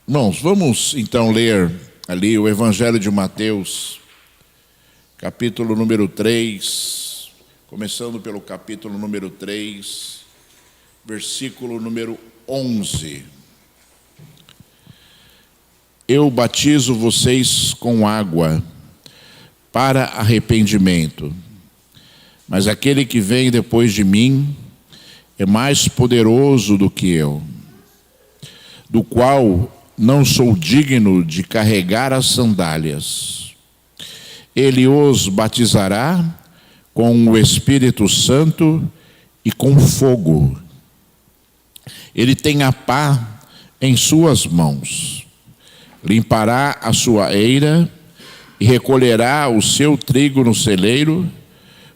Irmãos, vamos então ler ali o Evangelho de Mateus, capítulo número 3, começando pelo capítulo número 3, versículo número 11. Eu batizo vocês com água para arrependimento, mas aquele que vem depois de mim é mais poderoso do que eu, do qual não sou digno de carregar as sandálias. Ele os batizará com o Espírito Santo e com fogo. Ele tem a pá em suas mãos. Limpará a sua eira e recolherá o seu trigo no celeiro,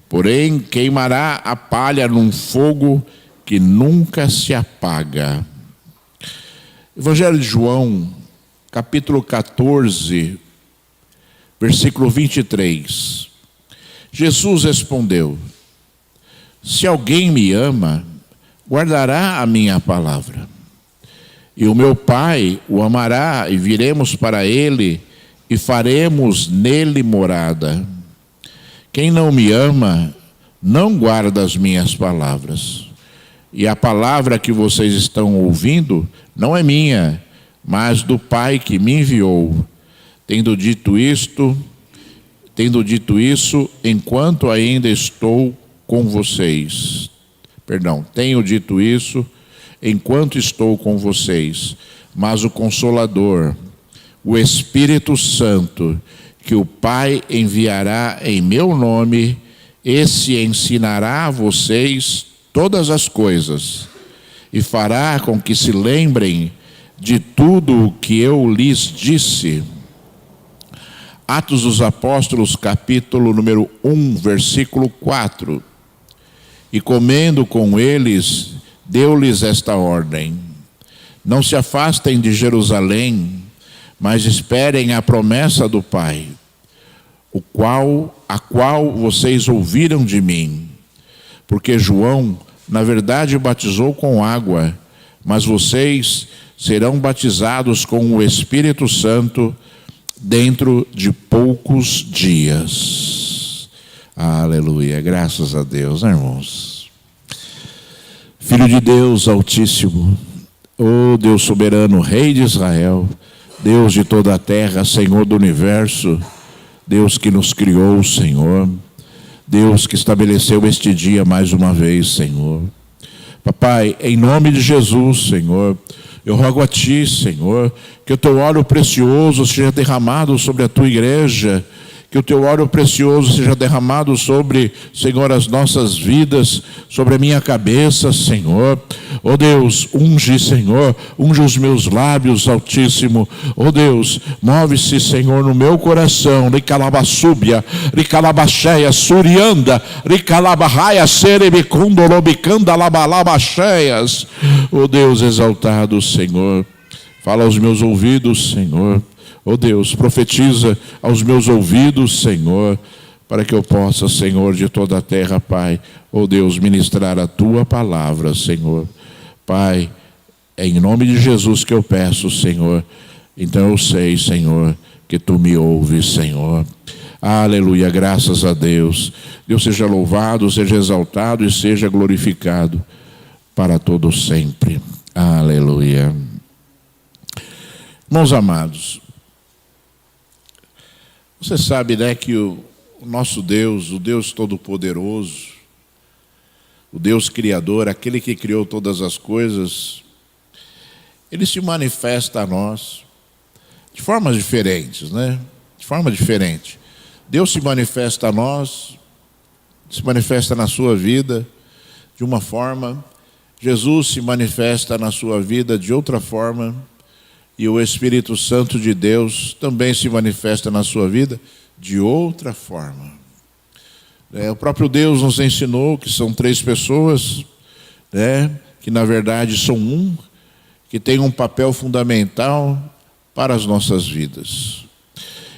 porém queimará a palha num fogo que nunca se apaga. Evangelho de João, capítulo 14, versículo 23. Jesus respondeu: se alguém me ama, guardará a minha palavra. E o meu Pai o amará, e viremos para ele, e faremos nele morada. Quem não me ama, não guarda as minhas palavras. E a palavra que vocês estão ouvindo não é minha, mas do Pai que me enviou. Tendo dito isso, enquanto ainda estou com vocês. Tenho dito isso enquanto estou com vocês. Mas o Consolador, o Espírito Santo, que o Pai enviará em meu nome, esse ensinará a vocês todas as coisas, e fará com que se lembrem de tudo o que eu lhes disse. Atos dos Apóstolos, capítulo número 1, versículo 4. E comendo com eles, deu-lhes esta ordem: não se afastem de Jerusalém, mas esperem a promessa do Pai, a qual vocês ouviram de mim. Porque João, na verdade, batizou com água, mas vocês serão batizados com o Espírito Santo dentro de poucos dias. Aleluia, graças a Deus, né, irmãos? Filho de Deus Altíssimo, ó Deus soberano, Rei de Israel, Deus de toda a terra, Senhor do universo, Deus que nos criou, Senhor, Deus que estabeleceu este dia mais uma vez, Senhor. Papai, em nome de Jesus, Senhor, eu rogo a Ti, Senhor, que o Teu óleo precioso seja derramado sobre a Tua igreja, que o Teu óleo precioso seja derramado sobre, Senhor, as nossas vidas, sobre a minha cabeça, Senhor. Ó Deus, unge, Senhor, unge os meus lábios, Altíssimo. Ó Deus, move-se, Senhor, no meu coração. Ricalabassúbia, ricalabaxéia, surianda, ricalabarraia, serebicundolobicanda, labalabacheias. Ó Deus exaltado, Senhor, fala aos meus ouvidos, Senhor. Ó Deus, profetiza aos meus ouvidos, Senhor, para que eu possa, Senhor, de toda a terra, Pai, ó Deus, ministrar a Tua palavra, Senhor. Pai, é em nome de Jesus que eu peço, Senhor. Então eu sei, Senhor, que Tu me ouves, Senhor. Aleluia, graças a Deus. Deus seja louvado, seja exaltado e seja glorificado para todo sempre. Aleluia. Irmãos amados, você sabe, né, que o nosso Deus, o Deus Todo-Poderoso, o Deus Criador, aquele que criou todas as coisas, Ele se manifesta a nós de formas diferentes, né? De forma diferente. Deus se manifesta a nós, se manifesta na sua vida de uma forma, Jesus se manifesta na sua vida de outra forma, e o Espírito Santo de Deus também se manifesta na sua vida de outra forma. O próprio Deus nos ensinou que são três pessoas, que na verdade são um, que tem um papel fundamental para as nossas vidas.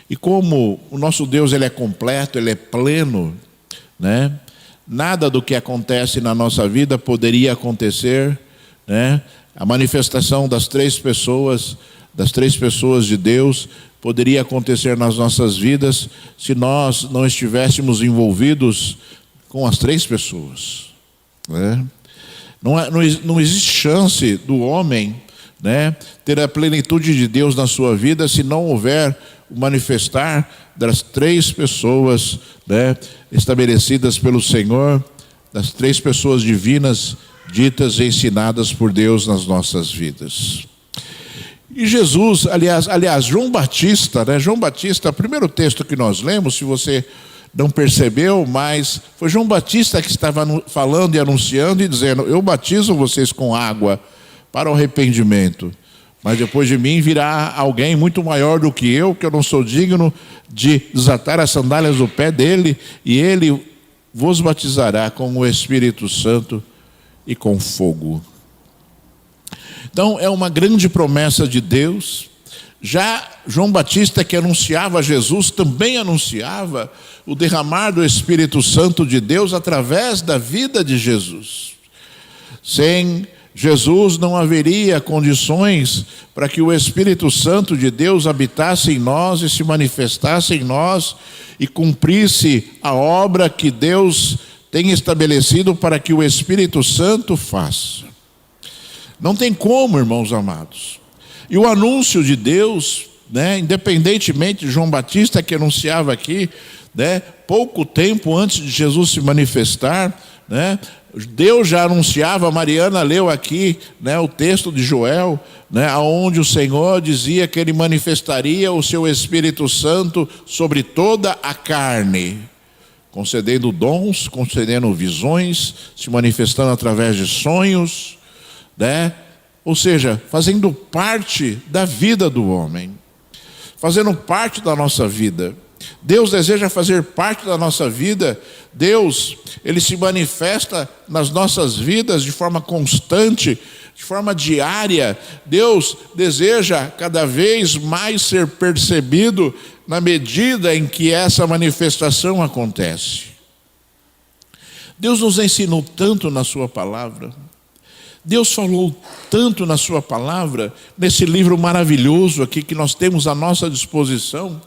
E como o nosso Deus ele é completo, ele é pleno, nada do que acontece na nossa vida poderia acontecer, a manifestação das três pessoas das 3 pessoas de Deus poderia acontecer nas nossas vidas se nós não estivéssemos envolvidos com as 3 pessoas, né? Não existe chance do homem, né, ter a plenitude de Deus na sua vida se não houver o manifestar das 3 pessoas, né, estabelecidas pelo Senhor, das 3 pessoas divinas ditas e ensinadas por Deus nas nossas vidas. E Jesus, aliás, João Batista, né? João Batista, o primeiro texto que nós lemos, se você não percebeu, mas foi João Batista que estava falando e anunciando e dizendo: eu batizo vocês com água para o arrependimento, mas depois de mim virá alguém muito maior do que eu não sou digno de desatar as sandálias do pé dele, e ele vos batizará com o Espírito Santo e com fogo. Então é uma grande promessa de Deus. Já João Batista, que anunciava Jesus, também anunciava o derramar do Espírito Santo de Deus através da vida de Jesus. Sem Jesus não haveria condições para que o Espírito Santo de Deus habitasse em nós e se manifestasse em nós e cumprisse a obra que Deus tem estabelecido para que o Espírito Santo faça. Não tem como, irmãos amados. E o anúncio de Deus, né, independentemente de João Batista, que anunciava aqui, né, pouco tempo antes de Jesus se manifestar, né, Deus já anunciava. Mariana leu aqui, né, o texto de Joel, né, onde o Senhor dizia que Ele manifestaria o seu Espírito Santo sobre toda a carne, concedendo dons, concedendo visões, se manifestando através de sonhos, né? Ou seja, fazendo parte da vida do homem, fazendo parte da nossa vida. Deus deseja fazer parte da nossa vida. Deus, Ele se manifesta nas nossas vidas de forma constante, de forma diária. Deus deseja cada vez mais ser percebido na medida em que essa manifestação acontece. Deus nos ensinou tanto na sua palavra. Deus falou tanto na sua palavra, nesse livro maravilhoso aqui que nós temos à nossa disposição.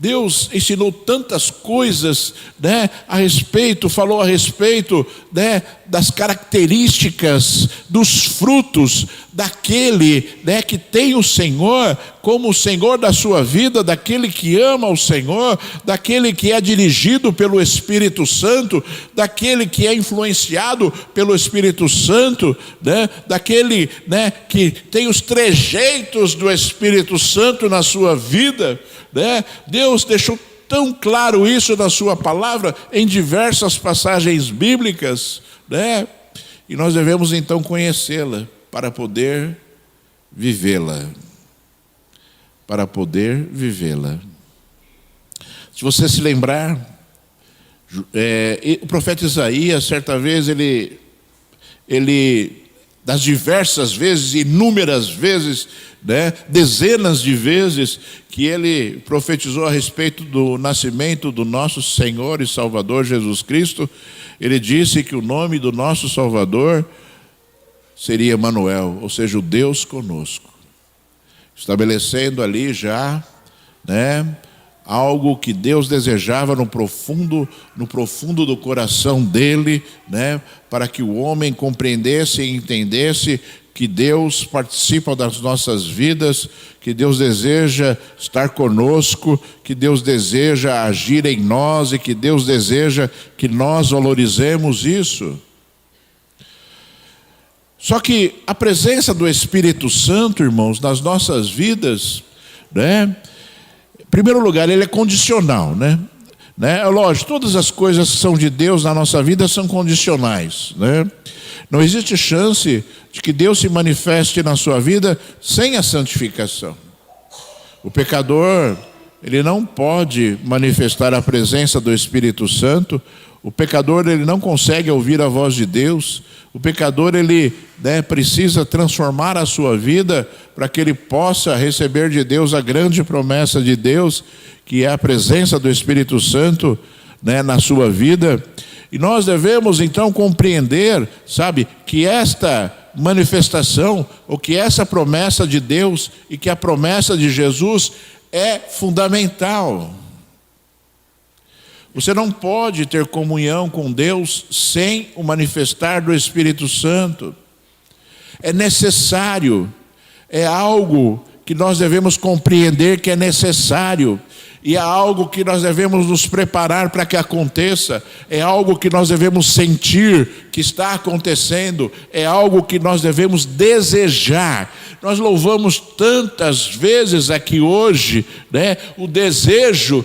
Deus ensinou tantas coisas, né, falou a respeito, né, das características, dos frutos daquele, né, que tem o Senhor como o Senhor da sua vida, daquele que ama o Senhor, daquele que é dirigido pelo Espírito Santo, daquele que é influenciado pelo Espírito Santo, né, daquele, né, que tem os trejeitos do Espírito Santo na sua vida, né? Deus deixou tão claro isso na sua palavra em diversas passagens bíblicas, né? E nós devemos então conhecê-la para poder vivê-la. Para poder vivê-la. Se você se lembrar, o profeta Isaías, certa vez, ele das diversas vezes, inúmeras vezes, né, dezenas de vezes que ele profetizou a respeito do nascimento do nosso Senhor e Salvador Jesus Cristo, ele disse que o nome do nosso Salvador seria Emanuel, ou seja, o Deus conosco, estabelecendo ali já, né, algo que Deus desejava no profundo do coração dele, né, para que o homem compreendesse e entendesse que Deus participa das nossas vidas, que Deus deseja estar conosco, que Deus deseja agir em nós e que Deus deseja que nós valorizemos isso. Só que a presença do Espírito Santo, irmãos, nas nossas vidas, né, em primeiro lugar, ele é condicional, né? Lógico, todas as coisas que são de Deus na nossa vida são condicionais, né? Não existe chance de que Deus se manifeste na sua vida sem a santificação. O pecador, ele não pode manifestar a presença do Espírito Santo. O pecador, ele não consegue ouvir a voz de Deus. O pecador, ele, né, precisa transformar a sua vida para que ele possa receber de Deus a grande promessa de Deus, que é a presença do Espírito Santo, né, na sua vida. E nós devemos então compreender, sabe, que esta manifestação, ou que essa promessa de Deus e que a promessa de Jesus é fundamental. Você não pode ter comunhão com Deus sem o manifestar do Espírito Santo. É necessário, é algo que nós devemos compreender que é necessário. E é algo que nós devemos nos preparar para que aconteça. É algo que nós devemos sentir que está acontecendo. É algo que nós devemos desejar. Nós louvamos tantas vezes aqui hoje, né, o desejo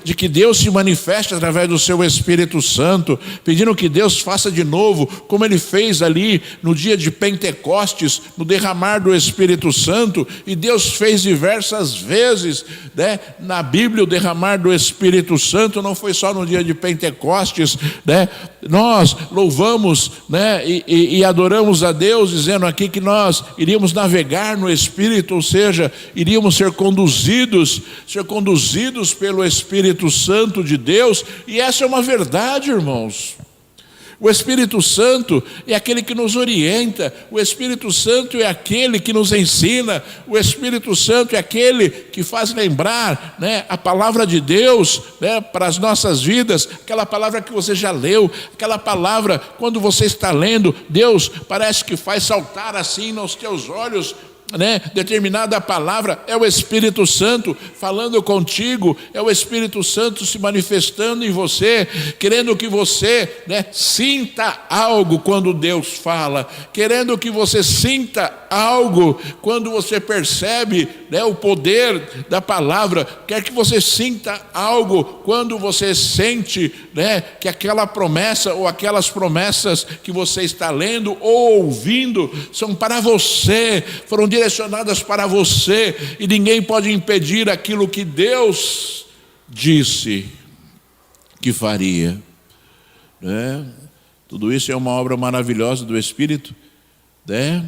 de que Deus se manifeste através do seu Espírito Santo, pedindo que Deus faça de novo, como Ele fez ali no dia de Pentecostes, no derramar do Espírito Santo. E Deus fez diversas vezes, né, na Bíblia. O derramar do Espírito Santo não foi só no dia de Pentecostes, né? Nós louvamos, né, e adoramos a Deus, dizendo aqui que nós iríamos navegar no Espírito, ou seja, iríamos ser conduzidos pelo Espírito Santo de Deus. E essa é uma verdade, irmãos. O Espírito Santo é aquele que nos orienta, o Espírito Santo é aquele que nos ensina, o Espírito Santo é aquele que faz lembrar, né, a palavra de Deus, né, para as nossas vidas, aquela palavra que você já leu, aquela palavra, quando você está lendo, Deus parece que faz saltar assim nos teus olhos, né, determinada palavra. É o Espírito Santo falando contigo, é o Espírito Santo se manifestando em você, querendo que você, né, sinta algo quando Deus fala, querendo que você sinta algo quando você percebe, né, o poder da palavra, quer que você sinta algo quando você sente, né, que aquela promessa ou aquelas promessas que você está lendo ou ouvindo são para você, foram direcionadas para você, e ninguém pode impedir aquilo que Deus disse que faria, né? Tudo isso é uma obra maravilhosa do Espírito, né?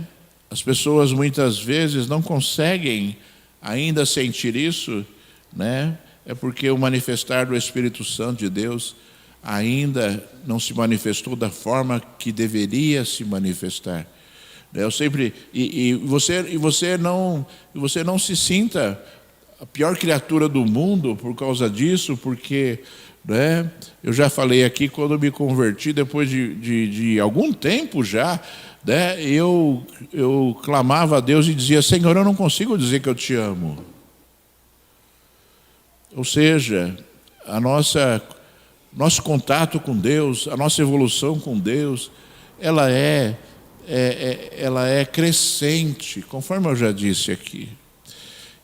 As pessoas muitas vezes não conseguem ainda sentir isso, né? É porque o manifestar do Espírito Santo de Deus ainda não se manifestou da forma que deveria se manifestar. Eu sempre você não se sinta a pior criatura do mundo por causa disso, porque, né, eu já falei aqui, quando eu me converti, depois de algum tempo já, né, eu clamava a Deus e dizia: Senhor, eu não consigo dizer que eu te amo. Ou seja, nosso contato com Deus, a nossa evolução com Deus, ela é crescente, conforme eu já disse aqui.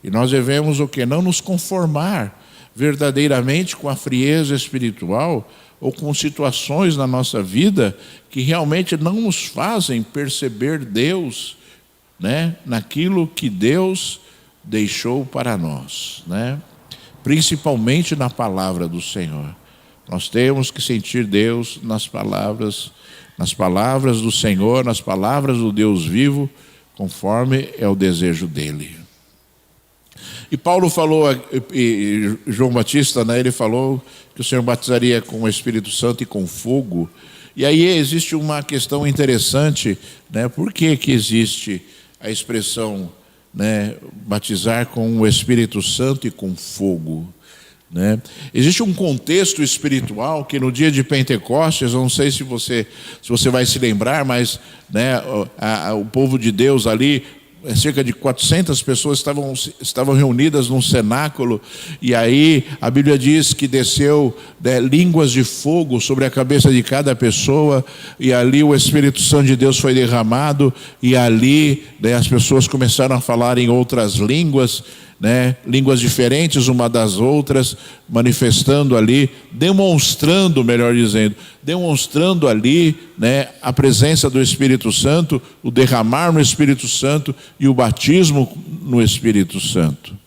E nós devemos o quê? Não nos conformar verdadeiramente com a frieza espiritual ou com situações na nossa vida que realmente não nos fazem perceber Deus, né, naquilo que Deus deixou para nós, né? Principalmente na palavra do Senhor. Nós temos que sentir Deus nas palavras do Senhor, nas palavras do Deus vivo, conforme é o desejo dele. E Paulo falou, e João Batista, né, ele falou que o Senhor batizaria com o Espírito Santo e com fogo. E aí existe uma questão interessante, né? Por que existe a expressão, né, batizar com o Espírito Santo e com fogo? Né? Existe um contexto espiritual que no dia de Pentecostes, não sei se você vai se lembrar, mas, né, o povo de Deus ali, cerca de 400 pessoas estavam reunidas num cenáculo, e aí a Bíblia diz que desceu, né, línguas de fogo sobre a cabeça de cada pessoa, e ali o Espírito Santo de Deus foi derramado, e ali, né, as pessoas começaram a falar em outras línguas, né, línguas diferentes uma das outras, manifestando ali, demonstrando ali, né, a presença do Espírito Santo, o derramar no Espírito Santo e o batismo no Espírito Santo,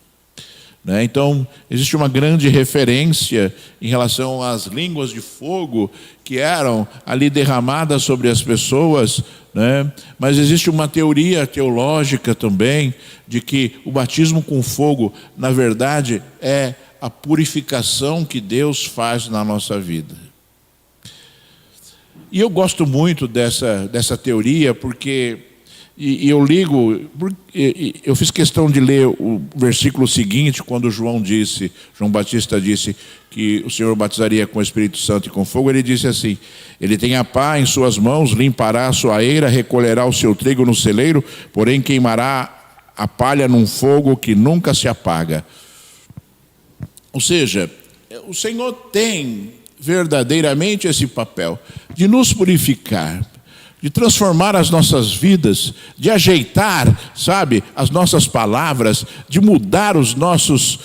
né? Então, existe uma grande referência em relação às línguas de fogo que eram ali derramadas sobre as pessoas, né? Mas existe uma teoria teológica também de que o batismo com fogo, na verdade, é a purificação que Deus faz na nossa vida. E eu gosto muito dessa teoria, porque eu ligo, eu fiz questão de ler o versículo seguinte, quando João Batista disse que o Senhor batizaria com o Espírito Santo e com fogo. Ele disse assim: ele tem a pá em suas mãos, limpará a sua eira, recolherá o seu trigo no celeiro, porém queimará a palha num fogo que nunca se apaga. Ou seja, o Senhor tem verdadeiramente esse papel de nos purificar, de transformar as nossas vidas, de ajeitar, sabe, as nossas palavras, de mudar os nossos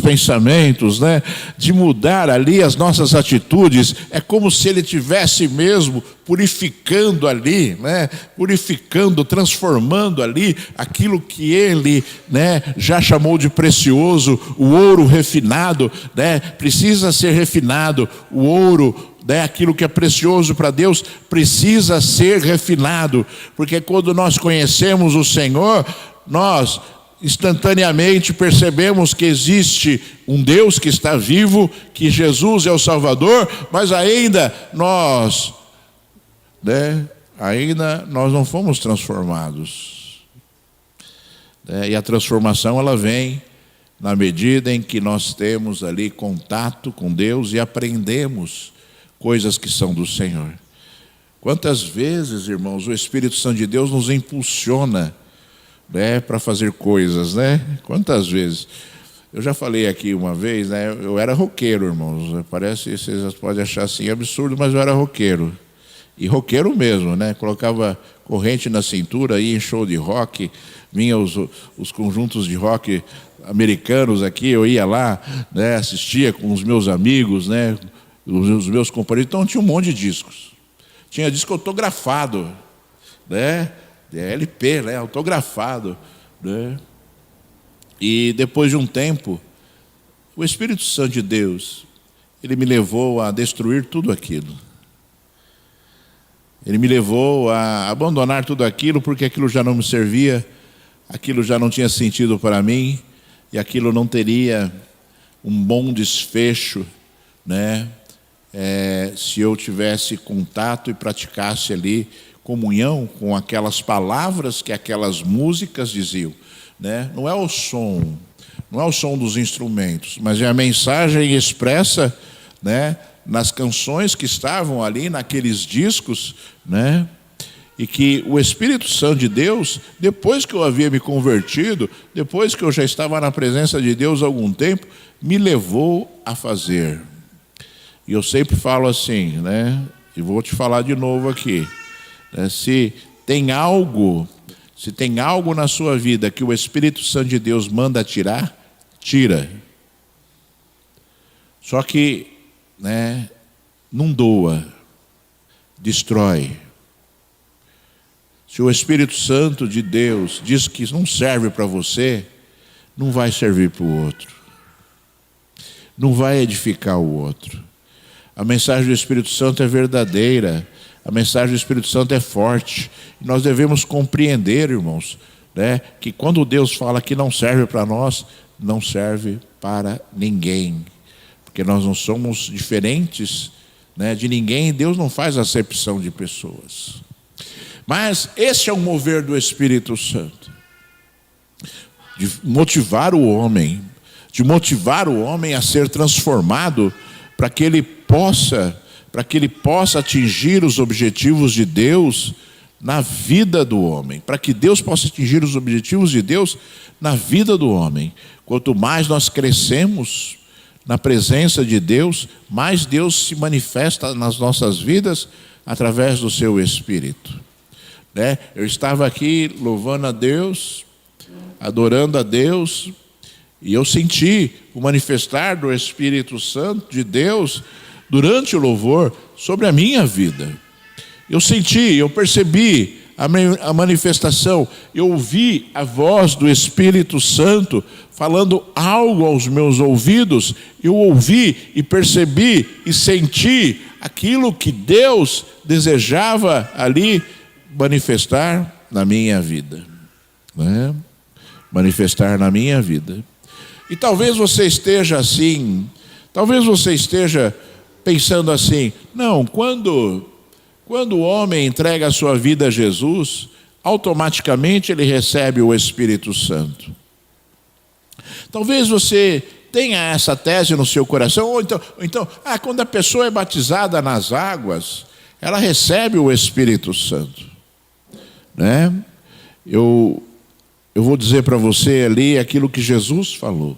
pensamentos, né? De mudar ali as nossas atitudes. É como se Ele tivesse mesmo purificando ali, né? Purificando, transformando ali aquilo que Ele, né, já chamou de precioso, o ouro refinado, né? Precisa ser refinado, o ouro, né, aquilo que é precioso para Deus precisa ser refinado, porque quando nós conhecemos o Senhor, nós instantaneamente percebemos que existe um Deus que está vivo, que Jesus é o Salvador, mas ainda nós não fomos transformados. E a transformação, ela vem na medida em que nós temos ali contato com Deus e aprendemos coisas que são do Senhor. Quantas vezes, irmãos, o Espírito Santo de Deus nos impulsiona, né, para fazer coisas, né? Quantas vezes? Eu já falei aqui uma vez, né? Eu era roqueiro, irmãos. Parece, vocês podem achar assim absurdo, mas eu era roqueiro. E roqueiro mesmo, né? Colocava corrente na cintura, ia em show de rock, vinha os conjuntos de rock americanos aqui, eu ia lá, né? Assistia com os meus amigos, né? Os meus companheiros. Então tinha um monte de discos. Tinha disco autografado, né? LP, né? Autografado, né? E depois de um tempo, o Espírito Santo de Deus, ele me levou a destruir tudo aquilo. Ele me levou a abandonar tudo aquilo, porque aquilo já não me servia, aquilo já não tinha sentido para mim, e aquilo não teria um bom desfecho, né? Se eu tivesse contato e praticasse ali comunhão com aquelas palavras que aquelas músicas diziam, né? Não é o som dos instrumentos, mas é a mensagem expressa, né, nas canções que estavam ali naqueles discos, né? E que o Espírito Santo de Deus, depois que eu havia me convertido, depois que eu já estava na presença de Deus há algum tempo, me levou a fazer. E eu sempre falo assim, né? E vou te falar de novo aqui, né? Se tem algo na sua vida que o Espírito Santo de Deus manda tirar, tira. Só que, né, não doa, destrói. Se o Espírito Santo de Deus diz que não serve para você, não vai servir para o outro. Não vai edificar o outro. A mensagem do Espírito Santo é verdadeira. A mensagem do Espírito Santo é forte. E nós devemos compreender, irmãos, né, que quando Deus fala que não serve para nós, não serve para ninguém. Porque nós não somos diferentes, né, de ninguém. Deus não faz acepção de pessoas. Mas esse é o mover do Espírito Santo. De motivar o homem a ser transformado para que ele possa atingir os objetivos de Deus na vida do homem, para que Deus possa atingir os objetivos de Deus na vida do homem. Quanto mais nós crescemos na presença de Deus, mais Deus se manifesta nas nossas vidas através do seu Espírito, né? Eu estava aqui louvando a Deus, adorando a Deus, e eu senti o manifestar do Espírito Santo de Deus durante o louvor sobre a minha vida. Eu senti, eu percebi a manifestação, eu ouvi a voz do Espírito Santo falando algo aos meus ouvidos. Eu ouvi e percebi e senti aquilo que Deus desejava ali manifestar na minha vida, né? Manifestar na minha vida. E talvez você esteja assim, talvez você esteja pensando assim: não, quando Quando o homem entrega a sua vida a Jesus, automaticamente ele recebe o Espírito Santo. Talvez você tenha essa tese no seu coração, ou então, quando a pessoa é batizada nas águas, ela recebe o Espírito Santo, né? Eu vou dizer para você ali aquilo que Jesus falou.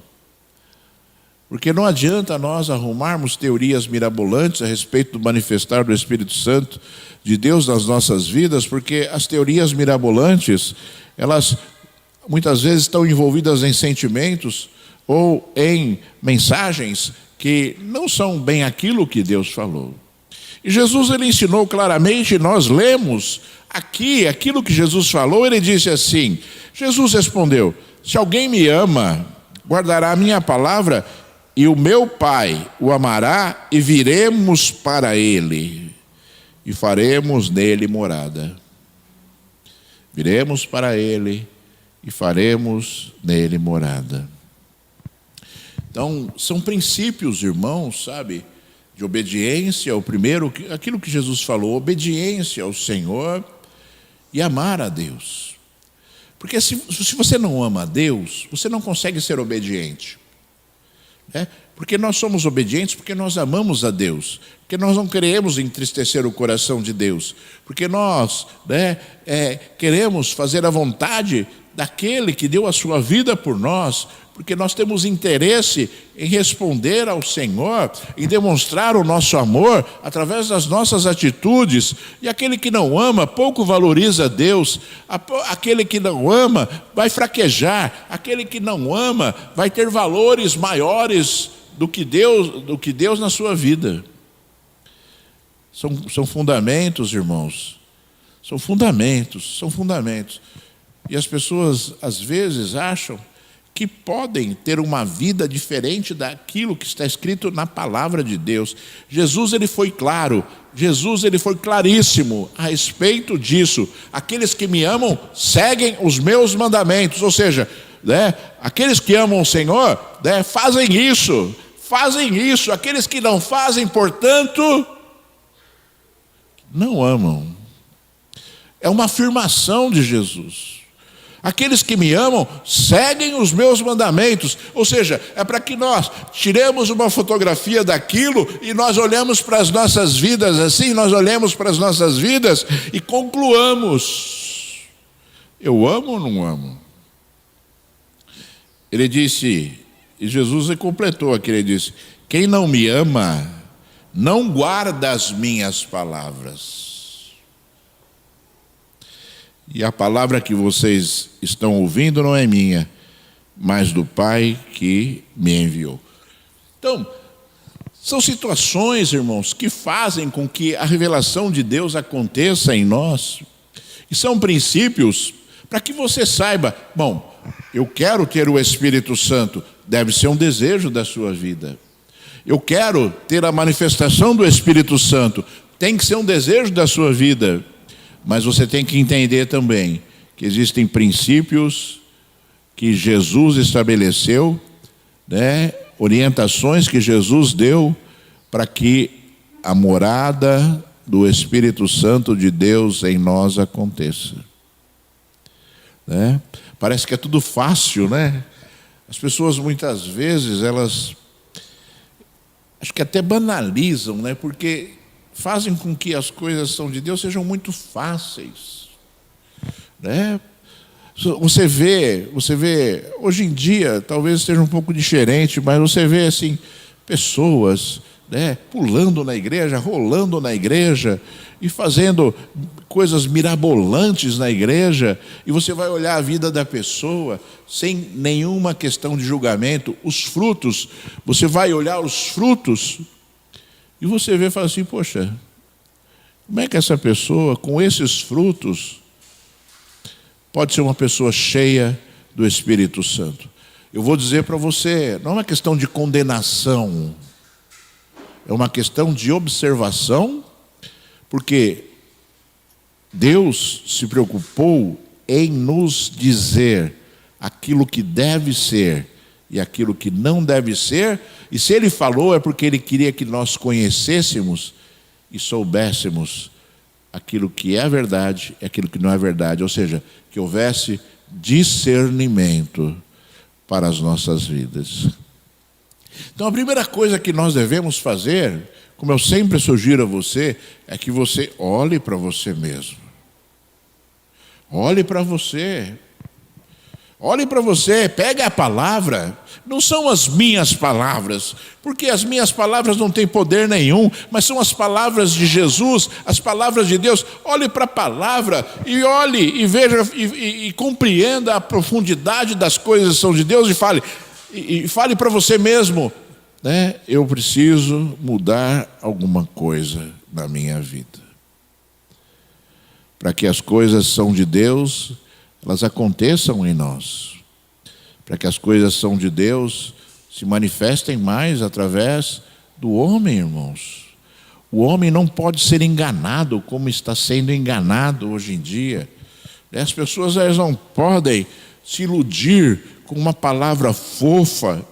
Porque não adianta nós arrumarmos teorias mirabolantes a respeito do manifestar do Espírito Santo de Deus nas nossas vidas, porque as teorias mirabolantes, elas muitas vezes estão envolvidas em sentimentos ou em mensagens que não são bem aquilo que Deus falou. E Jesus, ele ensinou claramente, nós lemos aqui aquilo que Jesus falou. Ele disse assim, Jesus respondeu: se alguém me ama, guardará a minha palavra, e o meu Pai o amará, e viremos para ele, e faremos nele morada. Viremos para ele, e faremos nele morada. Então, são princípios, irmãos, sabe, de obediência. O primeiro, aquilo que Jesus falou, obediência ao Senhor e amar a Deus. Porque se você não ama a Deus, você não consegue ser obediente. Porque nós somos obedientes porque nós amamos a Deus, porque nós não queremos entristecer o coração de Deus, porque nós queremos fazer a vontade daquele que deu a sua vida por nós, porque nós temos interesse em responder ao Senhor, em demonstrar o nosso amor através das nossas atitudes. E aquele que não ama pouco valoriza Deus, aquele que não ama vai fraquejar, aquele que não ama vai ter valores maiores do que Deus na sua vida. São fundamentos, irmãos, são fundamentos. E as pessoas às vezes acham que podem ter uma vida diferente daquilo que está escrito na palavra de Deus. Jesus, ele foi claro, Jesus, ele foi claríssimo a respeito disso. Aqueles que me amam seguem os meus mandamentos, ou seja, aqueles que amam o Senhor, fazem isso. Aqueles que não fazem, portanto, não amam. É uma afirmação de Jesus. Aqueles que me amam seguem os meus mandamentos. Ou seja, é para que nós tiremos uma fotografia daquilo e nós olhamos para as nossas vidas assim, nós olhemos para as nossas vidas e concluamos: eu amo ou não amo? Ele disse, e Jesus completou aqui, ele disse: quem não me ama, não guarda as minhas palavras. E a palavra que vocês estão ouvindo não é minha, mas do Pai que me enviou. Então, são situações, irmãos, que fazem com que a revelação de Deus aconteça em nós. E são princípios para que você saiba, bom, eu quero ter o Espírito Santo, deve ser um desejo da sua vida. Eu quero ter a manifestação do Espírito Santo, tem que ser um desejo da sua vida. Mas você tem que entender também que existem princípios que Jesus estabeleceu, orientações que Jesus deu para que a morada do Espírito Santo de Deus em nós aconteça. Parece que é tudo fácil, né? As pessoas muitas vezes, elas acho que até banalizam, né? Porque fazem com que as coisas são de Deus sejam muito fáceis, né? Você vê, hoje em dia, talvez esteja um pouco diferente, mas você vê assim, pessoas, pulando na igreja, rolando na igreja e fazendo coisas mirabolantes na igreja, e você vai olhar a vida da pessoa sem nenhuma questão de julgamento, os frutos, você vai olhar os frutos, e você vê e fala assim, poxa, como é que essa pessoa, com esses frutos, pode ser uma pessoa cheia do Espírito Santo? Eu vou dizer para você, não é uma questão de condenação, é uma questão de observação, porque Deus se preocupou em nos dizer aquilo que deve ser e aquilo que não deve ser, e se Ele falou é porque Ele queria que nós conhecêssemos e soubéssemos aquilo que é verdade e aquilo que não é verdade, ou seja, que houvesse discernimento para as nossas vidas. Então a primeira coisa que nós devemos fazer, como eu sempre sugiro a você, é que você olhe para você mesmo. Olhe para você. Olhe para você, pegue a palavra. Não são as minhas palavras, porque as minhas palavras não têm poder nenhum, mas são as palavras de Jesus, as palavras de Deus. Olhe para a palavra e olhe e veja e compreenda a profundidade das coisas que são de Deus e fale para você mesmo, né? Eu preciso mudar alguma coisa na minha vida. Para que as coisas são de Deus, elas aconteçam em nós. Para que as coisas são de Deus se manifestem mais através do homem, irmãos. O homem não pode ser enganado como está sendo enganado hoje em dia. As pessoas elas não podem se iludir com uma palavra fofa,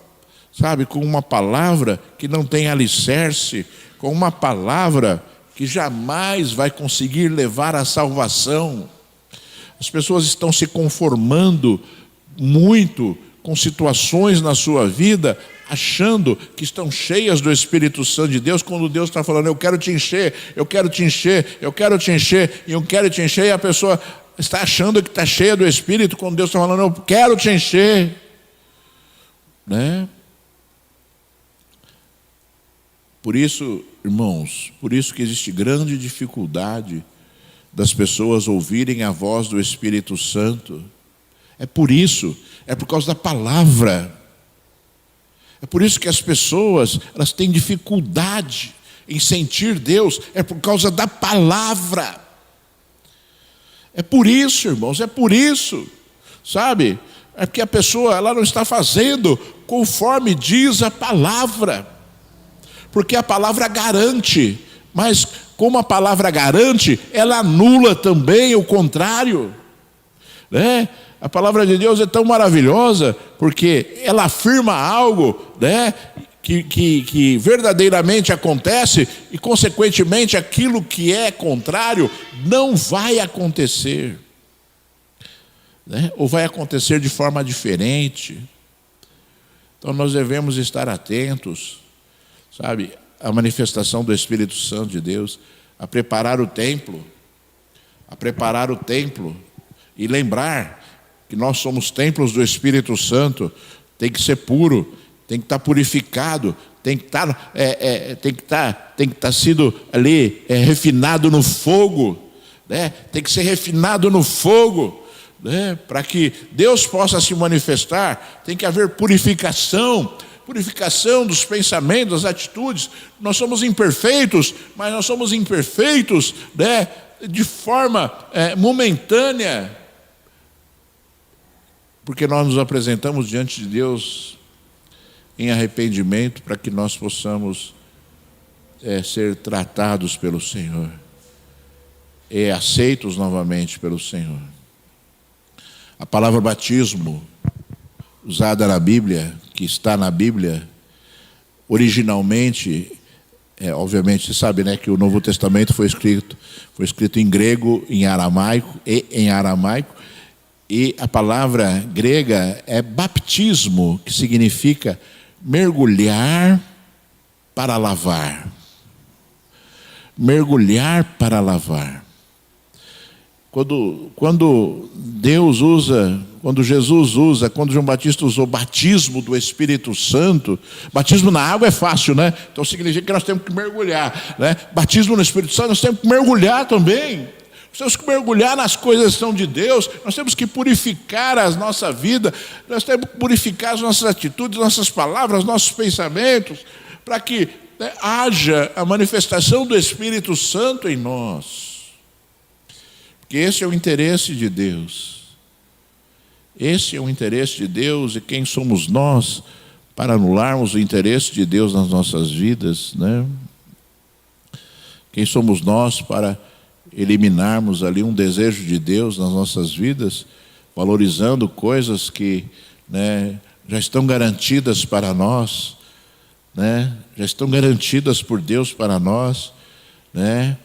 sabe? Com uma palavra que não tem alicerce, com uma palavra que jamais vai conseguir levar à salvação. As pessoas estão se conformando muito com situações na sua vida, achando que estão cheias do Espírito Santo de Deus, quando Deus está falando, eu quero te encher, eu quero te encher, eu quero te encher, e eu quero te encher, e a pessoa está achando que está cheia do Espírito, quando Deus está falando, eu quero te encher. Né? Por isso, irmãos, por isso que existe grande dificuldade das pessoas ouvirem a voz do Espírito Santo. É por isso, é por causa da palavra. É por isso que as pessoas, elas têm dificuldade em sentir Deus, é por causa da palavra. É por isso, irmãos, é por isso, sabe? É porque a pessoa, ela não está fazendo conforme diz a palavra. Porque a palavra garante, mas como a palavra garante, ela anula também o contrário, né? A palavra de Deus é tão maravilhosa, porque ela afirma algo, né, que verdadeiramente acontece, e consequentemente aquilo que é contrário não vai acontecer, né? Ou vai acontecer de forma diferente. Então nós devemos estar atentos, sabe, à manifestação do Espírito Santo de Deus, a preparar o templo, e lembrar que nós somos templos do Espírito Santo. Tem que ser puro, tem que estar purificado, tem que estar sido ali refinado no fogo, né? Tem que ser refinado no fogo, né? Para que Deus possa se manifestar, tem que haver purificação dos pensamentos, das atitudes. Nós somos imperfeitos, mas nós somos imperfeitos, né, de forma momentânea, porque nós nos apresentamos diante de Deus em arrependimento, para que nós possamos ser tratados pelo Senhor e aceitos novamente pelo Senhor. A palavra batismo, usada na Bíblia, que está na Bíblia, originalmente, obviamente você sabe, né, que o Novo Testamento foi escrito em grego, em aramaico, e a palavra grega é baptismo, que significa mergulhar para lavar. Mergulhar para lavar. Quando Deus usa, quando Jesus usa, quando João Batista usou batismo do Espírito Santo, batismo na água é fácil, né? Então significa que nós temos que mergulhar, né? Batismo no Espírito Santo, nós temos que mergulhar também. Nós temos que mergulhar nas coisas que são de Deus, nós temos que purificar a nossa vida, nós temos que purificar as nossas atitudes, nossas palavras, nossos pensamentos, para que, né, haja a manifestação do Espírito Santo em nós. Porque esse é o interesse de Deus. Esse é o interesse de Deus, e quem somos nós para anularmos o interesse de Deus nas nossas vidas, né? Quem somos nós para eliminarmos ali um desejo de Deus nas nossas vidas, valorizando coisas que, né, já estão garantidas para nós, né? Já estão garantidas por Deus para nós, né?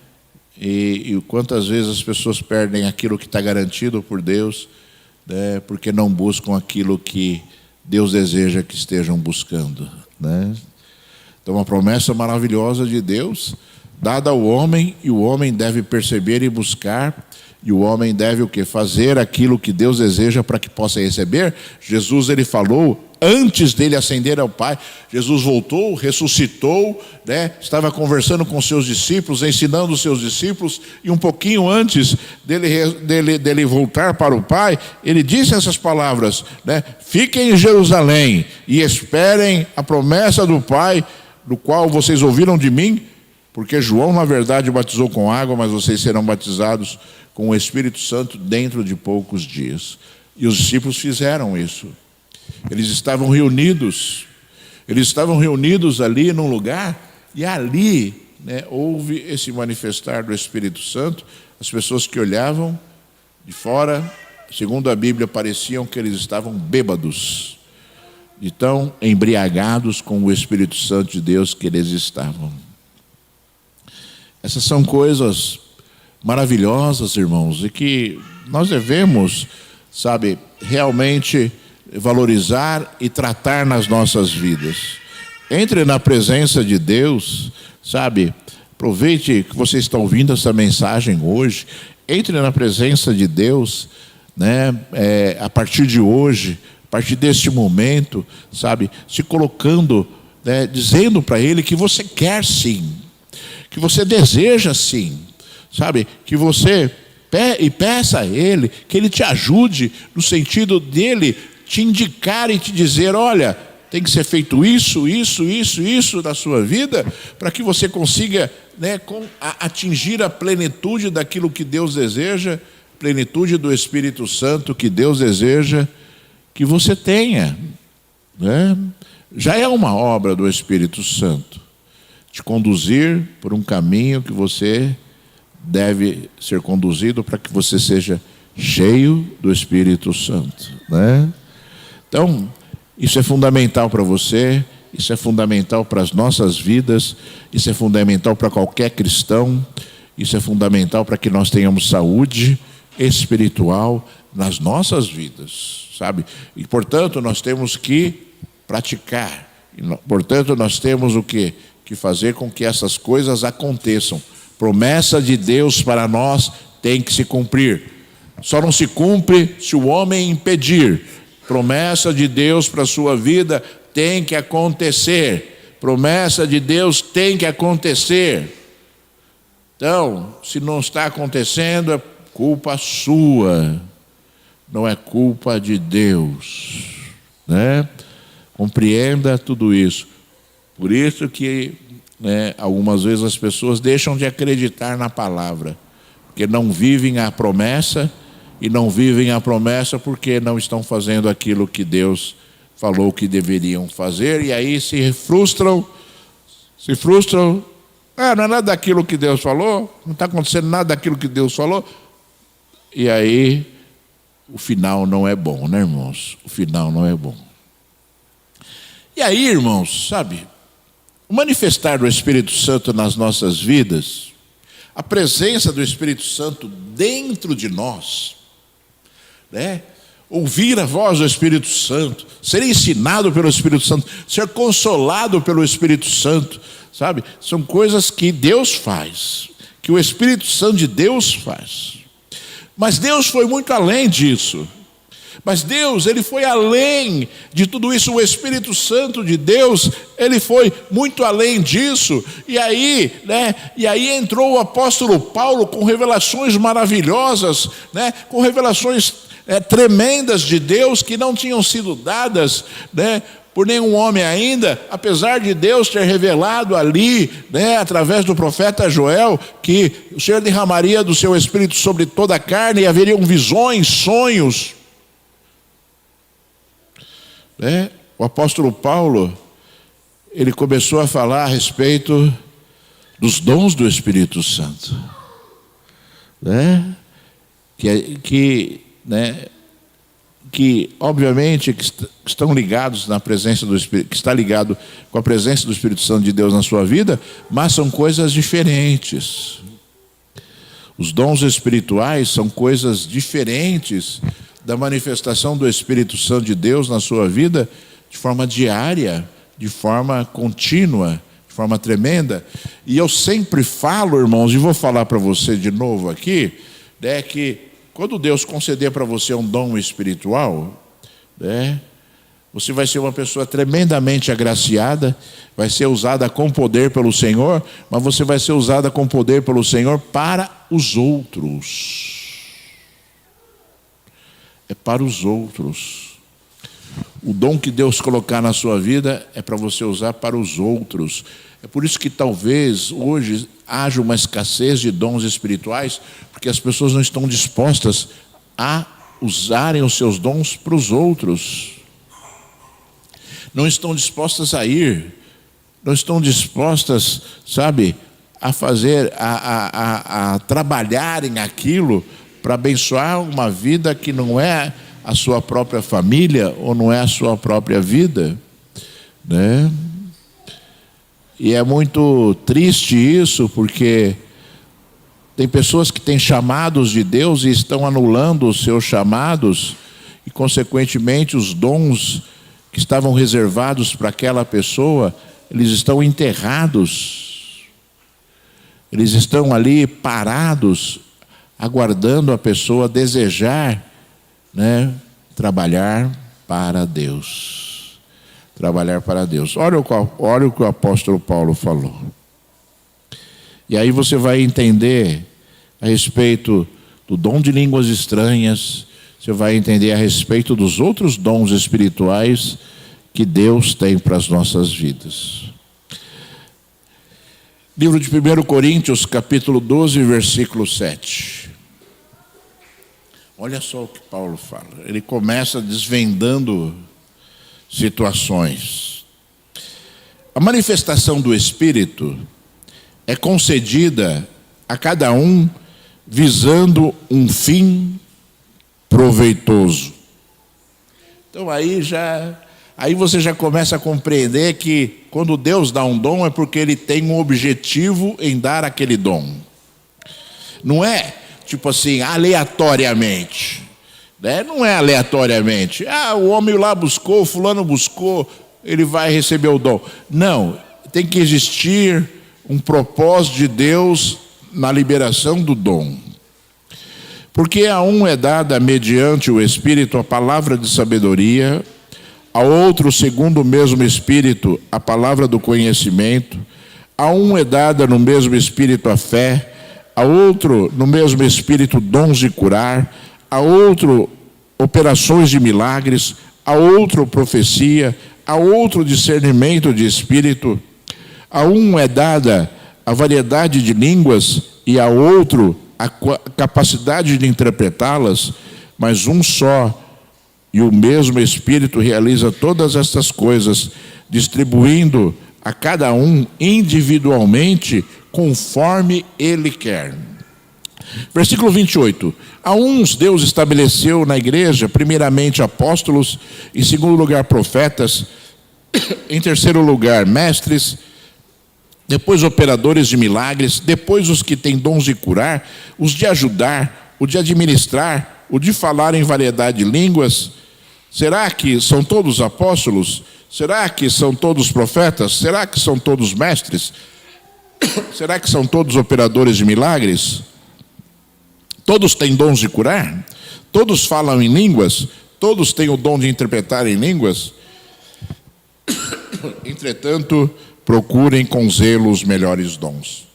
E quantas vezes as pessoas perdem aquilo que está garantido por Deus, né, porque não buscam aquilo que Deus deseja que estejam buscando, né? Então, uma promessa maravilhosa de Deus, dada ao homem, e o homem deve perceber e buscar, e o homem deve o quê? Fazer aquilo que Deus deseja para que possa receber. Jesus, ele falou, antes dele ascender ao Pai, Jesus voltou, ressuscitou, né? Estava conversando com seus discípulos, ensinando os seus discípulos, e um pouquinho antes dele voltar para o Pai, ele disse essas palavras, né? Fiquem em Jerusalém e esperem a promessa do Pai, do qual vocês ouviram de mim, porque João, na verdade, batizou com água, mas vocês serão batizados com o Espírito Santo dentro de poucos dias. E os discípulos fizeram isso. Eles estavam reunidos ali num lugar, e ali, né, houve esse manifestar do Espírito Santo. As pessoas que olhavam de fora, segundo a Bíblia, pareciam que eles estavam bêbados, de tão embriagados com o Espírito Santo de Deus que eles estavam. Essas são coisas maravilhosas, irmãos, e que nós devemos, sabe, realmente valorizar e tratar nas nossas vidas. Entre na presença de Deus, sabe, aproveite que você está ouvindo essa mensagem hoje, entre na presença de Deus, né, a partir de hoje, a partir deste momento, sabe, se colocando, né, dizendo para Ele que você quer sim, que você deseja sim, sabe, que você peça a Ele, que Ele te ajude, no sentido dele te indicar e te dizer, olha, tem que ser feito isso na sua vida, para que você consiga, né, atingir a plenitude daquilo que Deus deseja, plenitude do Espírito Santo que Deus deseja que você tenha, né? Já é uma obra do Espírito Santo te conduzir por um caminho que você deve ser conduzido para que você seja cheio do Espírito Santo, né? Então, isso é fundamental para você, isso é fundamental para as nossas vidas, isso é fundamental para qualquer cristão, isso é fundamental para que nós tenhamos saúde espiritual nas nossas vidas, sabe? E, portanto, nós temos que praticar, portanto, nós temos o quê? Que fazer com que essas coisas aconteçam. Promessa de Deus para nós tem que se cumprir. Só não se cumpre se o homem impedir. Promessa de Deus para a sua vida tem que acontecer. Promessa de Deus tem que acontecer. Então, se não está acontecendo, é culpa sua, não é culpa de Deus, né? Compreenda tudo isso. Por isso que, né, algumas vezes as pessoas deixam de acreditar na palavra, porque não vivem a promessa, e não vivem a promessa porque não estão fazendo aquilo que Deus falou que deveriam fazer, e aí se frustram, não é nada daquilo que Deus falou, não está acontecendo nada daquilo que Deus falou, e aí o final não é bom, né, irmãos? O final não é bom. E aí, irmãos, sabe, o manifestar do Espírito Santo nas nossas vidas, a presença do Espírito Santo dentro de nós, né? Ouvir a voz do Espírito Santo, ser ensinado pelo Espírito Santo, ser consolado pelo Espírito Santo, sabe? São coisas que Deus faz, que o Espírito Santo de Deus faz. Mas Deus foi muito além disso. Mas Deus, Ele foi além de tudo isso. O Espírito Santo de Deus, Ele foi muito além disso. E aí, né? E aí entrou o apóstolo Paulo com revelações maravilhosas, né? Com revelações tremendas de Deus que não tinham sido dadas, né, por nenhum homem ainda, apesar de Deus ter revelado ali, né, através do profeta Joel, que o Senhor derramaria do seu Espírito sobre toda a carne e haveriam visões, sonhos. O apóstolo Paulo, ele começou a falar a respeito dos dons do Espírito Santo, né? Que obviamente que estão ligados na presença do Espírito, que está ligado com a presença do Espírito Santo de Deus na sua vida, mas são coisas diferentes. Os dons espirituais são coisas diferentes da manifestação do Espírito Santo de Deus na sua vida de forma diária, de forma contínua, de forma tremenda. E eu sempre falo, irmãos, e vou falar para você de novo aqui, né, que quando Deus conceder para você um dom espiritual, né, você vai ser uma pessoa tremendamente agraciada, vai ser usada com poder pelo Senhor, mas você vai ser usada com poder pelo Senhor para os outros. É para os outros. O dom que Deus colocar na sua vida é para você usar para os outros. É por isso que talvez hoje haja uma escassez de dons espirituais, porque as pessoas não estão dispostas a usarem os seus dons para os outros. Não estão dispostas a ir, não estão dispostas, sabe, a fazer, a trabalharem aquilo para abençoar uma vida que não é a sua própria família ou não é a sua própria vida, né? E é muito triste isso, porque tem pessoas que têm chamados de Deus e estão anulando os seus chamados e, consequentemente, os dons que estavam reservados para aquela pessoa, eles estão enterrados. Eles estão ali parados, aguardando a pessoa desejar, né, trabalhar para Deus. Trabalhar para Deus. Olha o que o apóstolo Paulo falou. E aí você vai entender a respeito do dom de línguas estranhas, você vai entender a respeito dos outros dons espirituais que Deus tem para as nossas vidas. Livro de 1 Coríntios, capítulo 12, versículo 7. Olha só o que Paulo fala. Ele começa desvendando situações. A manifestação do Espírito é concedida a cada um visando um fim proveitoso. Então aí você já começa a compreender que quando Deus dá um dom é porque Ele tem um objetivo em dar aquele dom. Não é tipo assim, aleatoriamente, né? Não é aleatoriamente. O homem lá buscou, fulano buscou, ele vai receber o dom. Não, tem que existir um propósito de Deus na liberação do dom. Porque a um é dada mediante o Espírito a palavra de sabedoria, a outro, segundo o mesmo Espírito, a palavra do conhecimento, a um é dada no mesmo Espírito a fé, a outro, no mesmo Espírito, dons de curar, a outro, operações de milagres, a outro, profecia, a outro, discernimento de Espírito, a um é dada a variedade de línguas e a outro a capacidade de interpretá-las, mas um só e o mesmo Espírito realiza todas estas coisas, distribuindo a cada um individualmente conforme Ele quer. Versículo 28. A uns Deus estabeleceu na igreja, primeiramente apóstolos, em segundo lugar profetas, em terceiro lugar mestres, depois operadores de milagres, depois os que têm dons de curar, os de ajudar, o de administrar, o de falar em variedade de línguas. Será que são todos apóstolos? Será que são todos profetas? Será que são todos mestres? Será que são todos operadores de milagres? Todos têm dons de curar? Todos falam em línguas? Todos têm o dom de interpretar em línguas? Entretanto, procurem com zelo os melhores dons.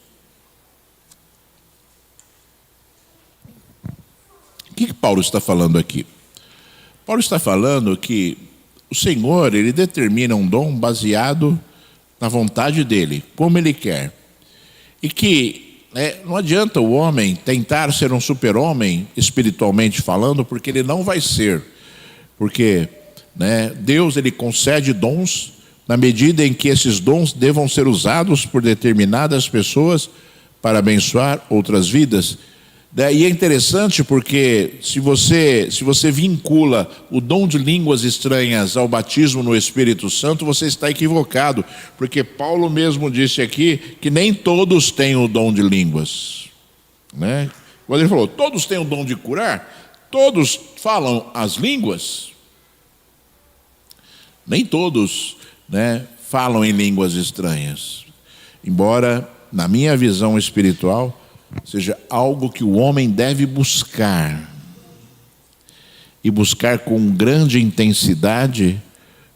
O que Paulo está falando aqui? Paulo está falando que o Senhor, Ele determina um dom baseado na vontade dEle, como Ele quer. E que não adianta o homem tentar ser um super-homem, espiritualmente falando, porque ele não vai ser. Porque Deus, Ele concede dons na medida em que esses dons devam ser usados por determinadas pessoas para abençoar outras vidas. E é interessante porque se você vincula o dom de línguas estranhas ao batismo no Espírito Santo, você está equivocado, porque Paulo mesmo disse aqui que nem todos têm o dom de línguas, né? Quando ele falou, todos têm o dom de curar, todos falam as línguas, nem todos, né, falam em línguas estranhas. Embora, na minha visão espiritual, seja algo que o homem deve buscar. E buscar com grande intensidade,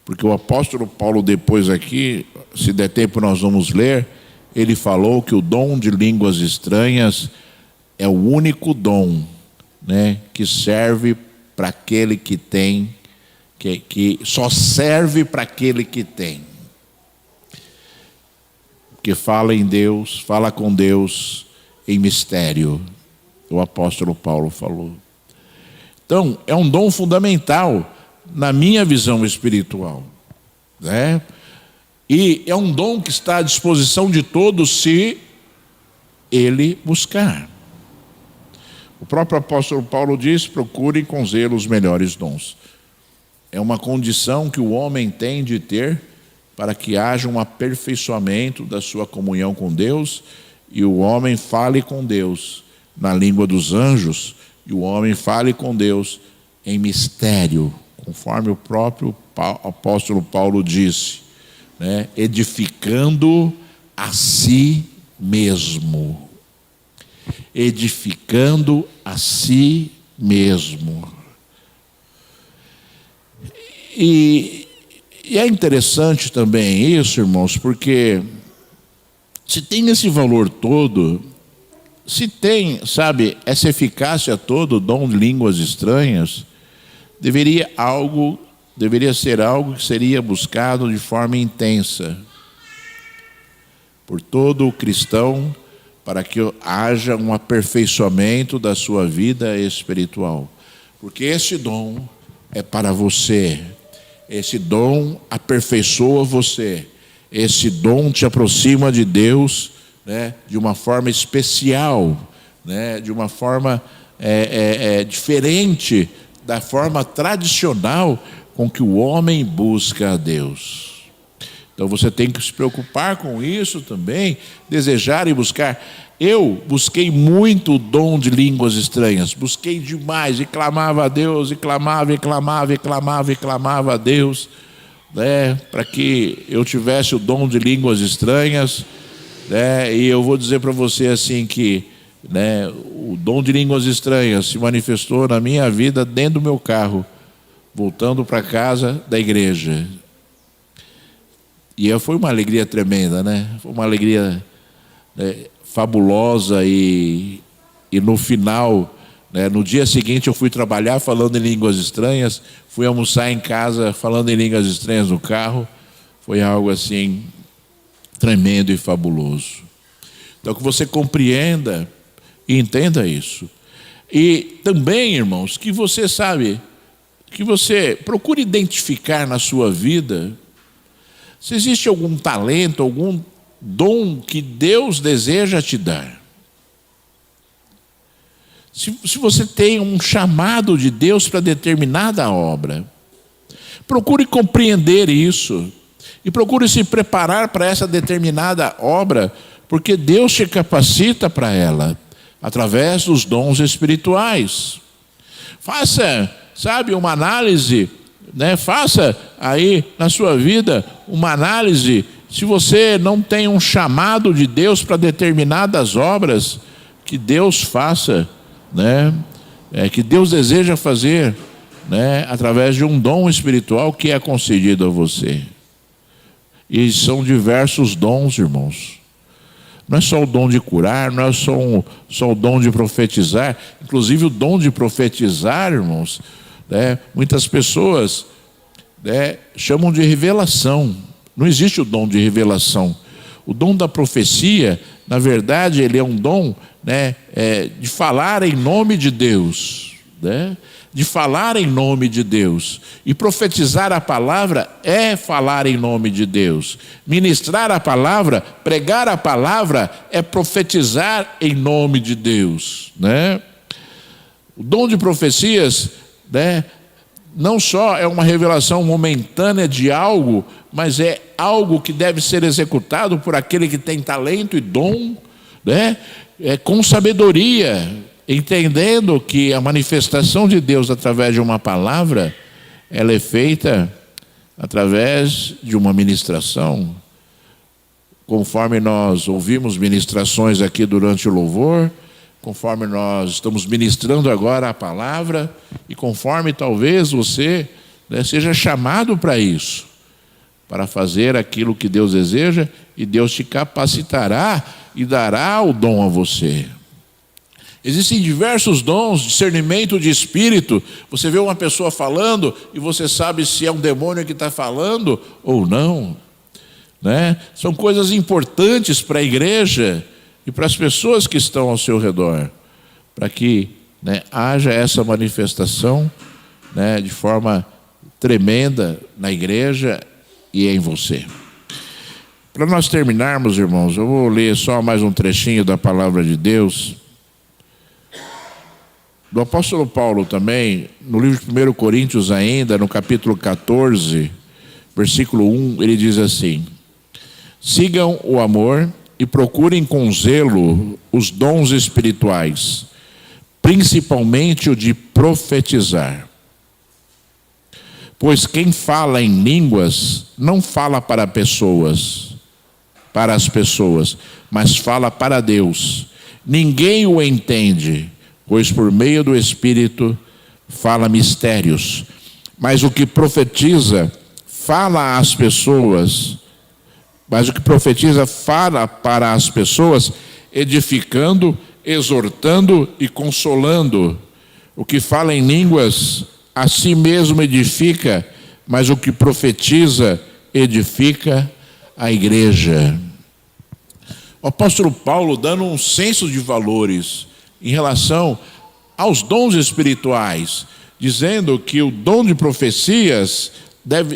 porque o apóstolo Paulo depois aqui, se der tempo nós vamos ler, ele falou que o dom de línguas estranhas é o único dom, né, que serve para aquele que tem, que só serve para aquele que tem. Que fala em Deus, fala com Deus em mistério. O apóstolo Paulo falou. Então, é um dom fundamental na minha visão espiritual, né? E é um dom que está à disposição de todos se ele buscar. O próprio apóstolo Paulo diz, procurem com zelo os melhores dons. É uma condição que o homem tem de ter para que haja um aperfeiçoamento da sua comunhão com Deus e o homem fale com Deus na língua dos anjos e o homem fale com Deus em mistério, conforme o próprio apóstolo Paulo disse, né? Edificando a si mesmo. Edificando a si mesmo. E é interessante também isso, irmãos, porque se tem esse valor todo, se tem, sabe, essa eficácia toda, o dom de línguas estranhas, deveria ser algo que seria buscado de forma intensa por todo o cristão, para que haja um aperfeiçoamento da sua vida espiritual. Porque esse dom é para você. Esse dom aperfeiçoa você. Esse dom te aproxima de Deus, né, de uma forma especial, né, de uma forma diferente da forma tradicional com que o homem busca a Deus. Então você tem que se preocupar com isso também, desejar e buscar. Eu busquei muito o dom de línguas estranhas, busquei demais, e clamava a Deus, e clamava a Deus, né, para que eu tivesse o dom de línguas estranhas, né, e eu vou dizer para você assim que, né, o dom de línguas estranhas se manifestou na minha vida dentro do meu carro, voltando para casa da igreja. E foi uma alegria tremenda, né? Foi uma alegria, né, fabulosa e no final, né, no dia seguinte eu fui trabalhar falando em línguas estranhas, fui almoçar em casa falando em línguas estranhas no carro. Foi algo assim tremendo e fabuloso. Então que você compreenda e entenda isso. E também, irmãos, que você que você procure identificar na sua vida se existe algum talento, algum dom que Deus deseja te dar. Se você tem um chamado de Deus para determinada obra, procure compreender isso e procure se preparar para essa determinada obra, porque Deus te capacita para ela através dos dons espirituais. Faça, uma análise, né? Faça aí na sua vida uma análise. Se você não tem um chamado de Deus para determinadas obras, que Deus faça, né? Que Deus deseja fazer, né? Através de um dom espiritual que é concedido a você. E são diversos dons, irmãos. Não é só o dom de curar, não é só o dom de profetizar. Inclusive o dom de profetizar, irmãos, né? Muitas pessoas, né, chamam de revelação. Não existe o dom de revelação. O dom da profecia, na verdade, ele é um dom, né, de falar em nome de Deus, né? De falar em nome de Deus. E profetizar a palavra é falar em nome de Deus. Ministrar a palavra, pregar a palavra é profetizar em nome de Deus, né? O dom de profecias, né, não só é uma revelação momentânea de algo, mas é algo que deve ser executado por aquele que tem talento e dom, né, com sabedoria, entendendo que a manifestação de Deus através de uma palavra, ela é feita através de uma ministração. Conforme nós ouvimos ministrações aqui durante o louvor, conforme nós estamos ministrando agora a palavra, e conforme talvez você, né, seja chamado para isso, para fazer aquilo que Deus deseja, e Deus te capacitará e dará o dom a você. Existem diversos dons, discernimento de espírito. Você vê uma pessoa falando e você sabe se é um demônio que está falando ou não, né? São coisas importantes para a igreja e para as pessoas que estão ao seu redor, para que, né, haja essa manifestação, né, de forma tremenda na igreja e em você. Para nós terminarmos, irmãos, eu vou ler só mais um trechinho da palavra de Deus, do apóstolo Paulo também, no livro de 1 Coríntios ainda, no capítulo 14, versículo 1, ele diz assim: sigam o amor e procurem com zelo os dons espirituais, principalmente o de profetizar. Pois quem fala em línguas não fala para as pessoas, mas fala para Deus. Ninguém o entende, pois por meio do Espírito fala mistérios. Mas o que profetiza fala às pessoas, fala para as pessoas, edificando, exortando e consolando. O que fala em línguas a si mesmo edifica, mas o que profetiza edifica a igreja. O apóstolo Paulo dando um senso de valores em relação aos dons espirituais, dizendo que o dom de profecias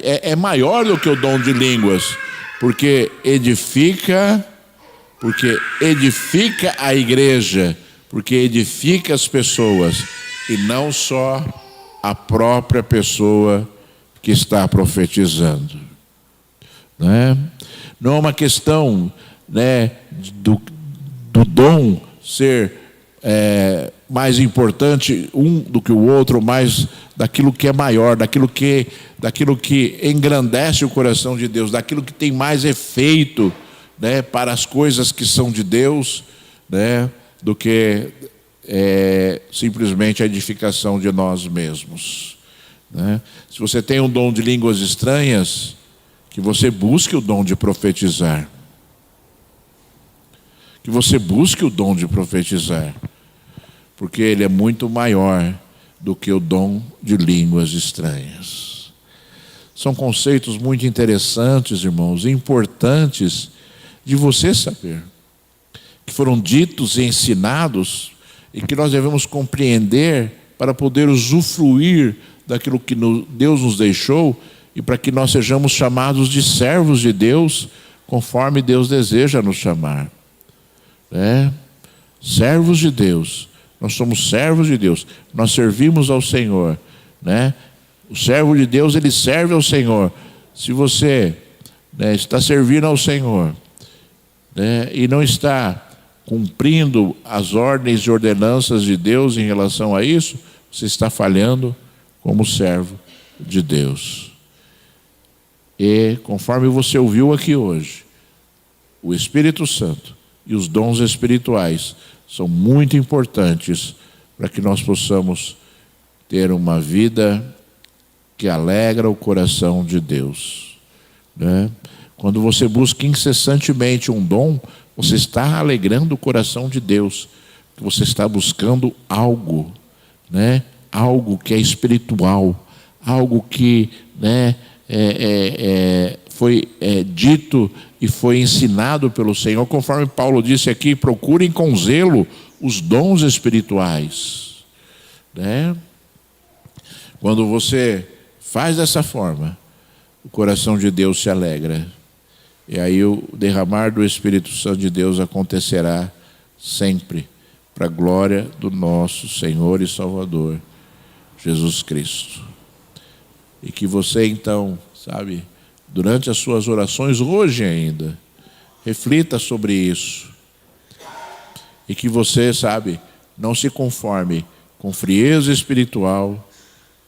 é maior do que o dom de línguas, porque edifica a igreja, porque edifica as pessoas, e não só a própria pessoa que está profetizando, né? Não é uma questão, né, do dom ser mais importante um do que o outro, mas daquilo que é maior, daquilo que engrandece o coração de Deus, daquilo que tem mais efeito, né, para as coisas que são de Deus, né, do que simplesmente a edificação de nós mesmos, né? Se você tem um dom de línguas estranhas, que você busque o dom de profetizar. Que você busque o dom de profetizar, porque ele é muito maior do que o dom de línguas estranhas. São conceitos muito interessantes, irmãos, e importantes de você saber, que foram ditos e ensinados, e que nós devemos compreender para poder usufruir daquilo que Deus nos deixou, e para que nós sejamos chamados de servos de Deus, conforme Deus deseja nos chamar. Servos de Deus, nós somos servos de Deus, nós servimos ao Senhor, né? O servo de Deus, ele serve ao Senhor. Se você, né, está servindo ao Senhor, né, e não está cumprindo as ordens e ordenanças de Deus em relação a isso, você está falhando como servo de Deus. E conforme você ouviu aqui hoje, o Espírito Santo e os dons espirituais são muito importantes para que nós possamos ter uma vida que alegra o coração de Deus, né? Quando você busca incessantemente um dom, você está alegrando o coração de Deus, porque você está buscando algo, né? Algo que é espiritual, algo que, né, foi dito e foi ensinado pelo Senhor, conforme Paulo disse aqui: procurem com zelo os dons espirituais, né? Quando você faz dessa forma, o coração de Deus se alegra, e aí o derramar do Espírito Santo de Deus acontecerá sempre, para a glória do nosso Senhor e Salvador Jesus Cristo. E que você então, sabe, durante as suas orações hoje ainda, reflita sobre isso. E que você, sabe, Não se conforme com frieza espiritual,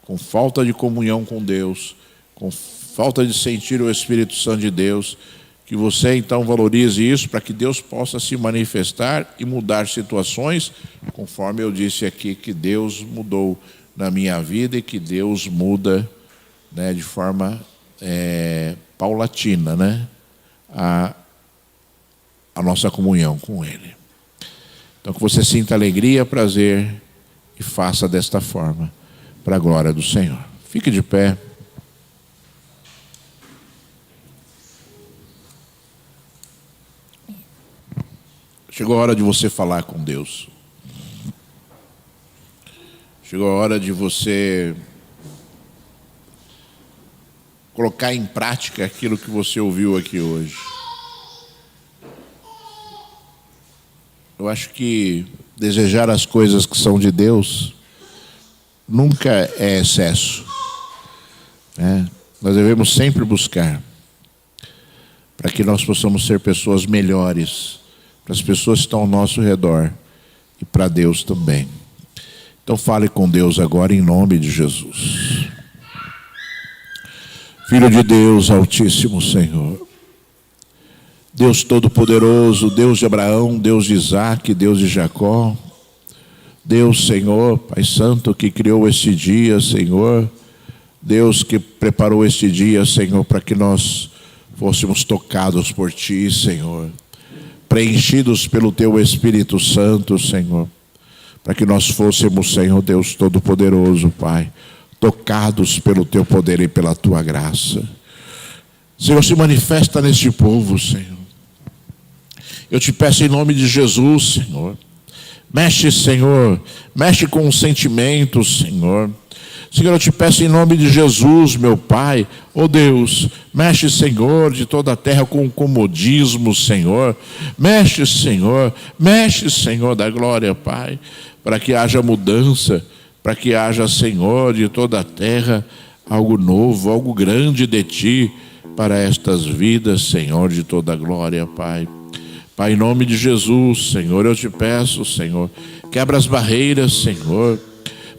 com falta de comunhão com Deus, com falta de sentir o Espírito Santo de Deus. Que você então valorize isso para que Deus possa se manifestar e mudar situações, conforme eu disse aqui, que Deus mudou na minha vida e que Deus muda, né, de forma paulatina, né, a nossa comunhão com Ele. Então que você sinta alegria, prazer e faça desta forma, para a glória do Senhor. Fique de pé. Chegou a hora de você falar com Deus. Chegou a hora de você colocar em prática aquilo que você ouviu aqui hoje. Eu acho que desejar as coisas que são de Deus nunca é excesso, né? Nós devemos sempre buscar para que nós possamos ser pessoas melhores para as pessoas que estão ao nosso redor e para Deus também. Então fale com Deus agora em nome de Jesus. Filho de Deus, Altíssimo Senhor, Deus Todo-Poderoso, Deus de Abraão, Deus de Isaac, Deus de Jacó, Deus, Senhor, Pai Santo, que criou este dia, Senhor, Deus que preparou este dia, Senhor, para que nós fôssemos tocados por Ti, Senhor, preenchidos pelo Teu Espírito Santo, Senhor, para que nós fôssemos, Senhor Deus Todo-Poderoso, Pai, tocados pelo Teu poder e pela Tua graça. Senhor, se manifesta neste povo, Senhor. Eu te peço em nome de Jesus, Senhor. Mexe, Senhor, mexe com os sentimentos, Senhor. Senhor, eu te peço em nome de Jesus, meu Pai, ó Deus, mexe, Senhor, de toda a terra com o comodismo, Senhor. Mexe, Senhor da glória, Pai, para que haja mudança, para que haja, Senhor, de toda a terra, algo novo, algo grande de Ti, para estas vidas, Senhor, de toda a glória, Pai. Pai, em nome de Jesus, Senhor, eu te peço, Senhor, quebra as barreiras, Senhor.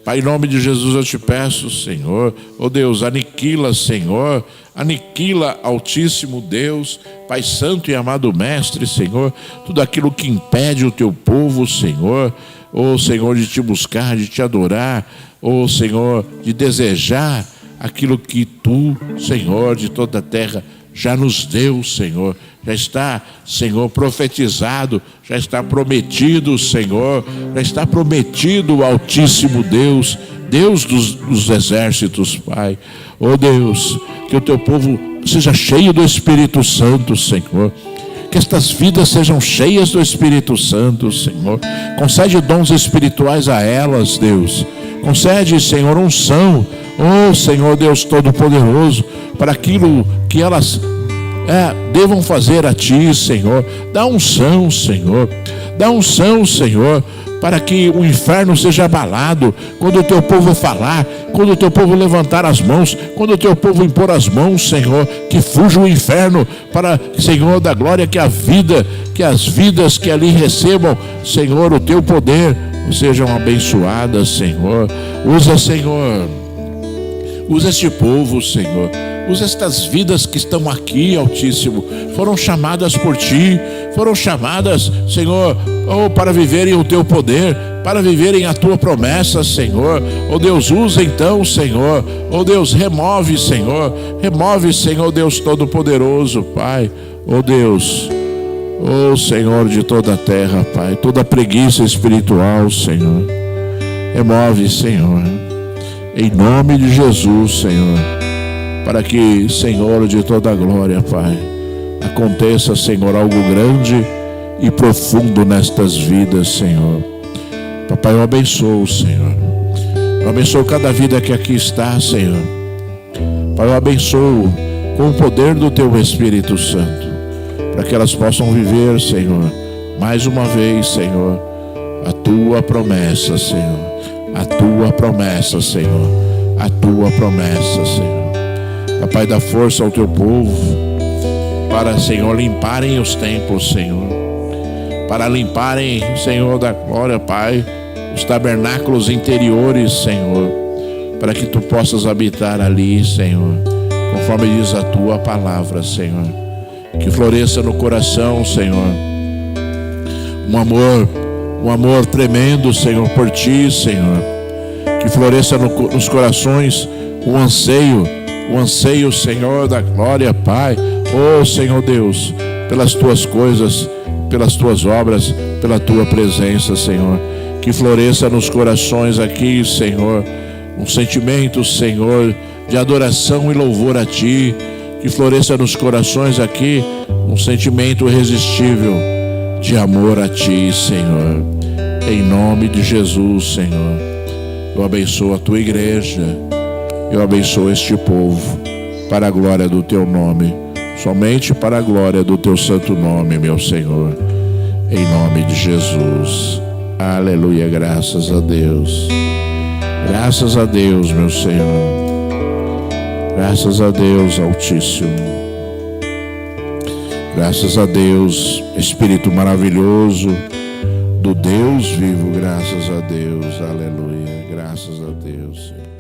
Pai, em nome de Jesus eu te peço, Senhor, ó Deus, aniquila, Senhor, aniquila, Altíssimo Deus, Pai Santo e amado Mestre, Senhor, tudo aquilo que impede o Teu povo, Senhor, ó Senhor, de Te buscar, de Te adorar, ó Senhor, de desejar aquilo que Tu, Senhor, de toda a terra, já nos deu, Senhor. Já está, Senhor, profetizado, já está prometido, Senhor, já está prometido o Altíssimo Deus, Deus dos exércitos, Pai. Oh Deus, que o Teu povo seja cheio do Espírito Santo, Senhor. Que estas vidas sejam cheias do Espírito Santo, Senhor. Concede dons espirituais a elas, Deus. Concede, Senhor, unção, oh Senhor Deus Todo-Poderoso, para aquilo que elas devam fazer a Ti, Senhor. Dá unção, Senhor. Dá unção, Senhor, para que o inferno seja abalado quando o Teu povo falar, quando o Teu povo levantar as mãos, quando o Teu povo impor as mãos, Senhor, que fuja o inferno, para, Senhor da glória, que as vidas que ali recebam, Senhor, o Teu poder, sejam abençoadas, Senhor. Usa, Senhor, usa este povo, Senhor. Usa estas vidas que estão aqui, Altíssimo. Foram chamadas por Ti, foram chamadas, Senhor, para viverem o Teu poder, para viverem a Tua promessa, Senhor. Oh Deus, usa então, Senhor. Oh Deus, remove, Senhor, Deus Todo-Poderoso, Pai. Oh Deus, oh Senhor de toda a terra, Pai, toda preguiça espiritual, Senhor. Remove, Senhor, em nome de Jesus, Senhor. Para que, Senhor de toda a glória, Pai, aconteça, Senhor, algo grande e profundo nestas vidas, Senhor. Papai, eu abençoo, Senhor. Eu abençoo cada vida que aqui está, Senhor. Pai, eu abençoo com o poder do Teu Espírito Santo, para que elas possam viver, Senhor, mais uma vez, Senhor, a Tua promessa, Senhor. A Tua promessa, Senhor. A Tua promessa, Senhor. Papai, dá força ao Teu povo para, Senhor, limparem os templos, Senhor. Para limparem, Senhor da glória, Pai, os tabernáculos interiores, Senhor, para que tu possas habitar ali, Senhor, conforme diz a tua palavra, Senhor. Que floresça no coração, Senhor, um amor tremendo, Senhor, por ti, Senhor. Que floresça nos corações o anseio, Senhor, da glória, Pai. Oh, Senhor Deus, pelas tuas coisas, pelas tuas obras, pela tua presença, Senhor. Que floresça nos corações aqui, Senhor, um sentimento, Senhor, de adoração e louvor a ti. Que floresça nos corações aqui um sentimento irresistível de amor a ti, Senhor. Em nome de Jesus, Senhor, eu abençoo a tua igreja, eu abençoo este povo, para a glória do teu nome, somente para a glória do teu santo nome, meu Senhor, em nome de Jesus. Aleluia, graças a Deus. Graças a Deus, meu Senhor. Graças a Deus, Altíssimo. Graças a Deus, Espírito maravilhoso do Deus vivo. Graças a Deus, aleluia. Graças a Deus, Senhor.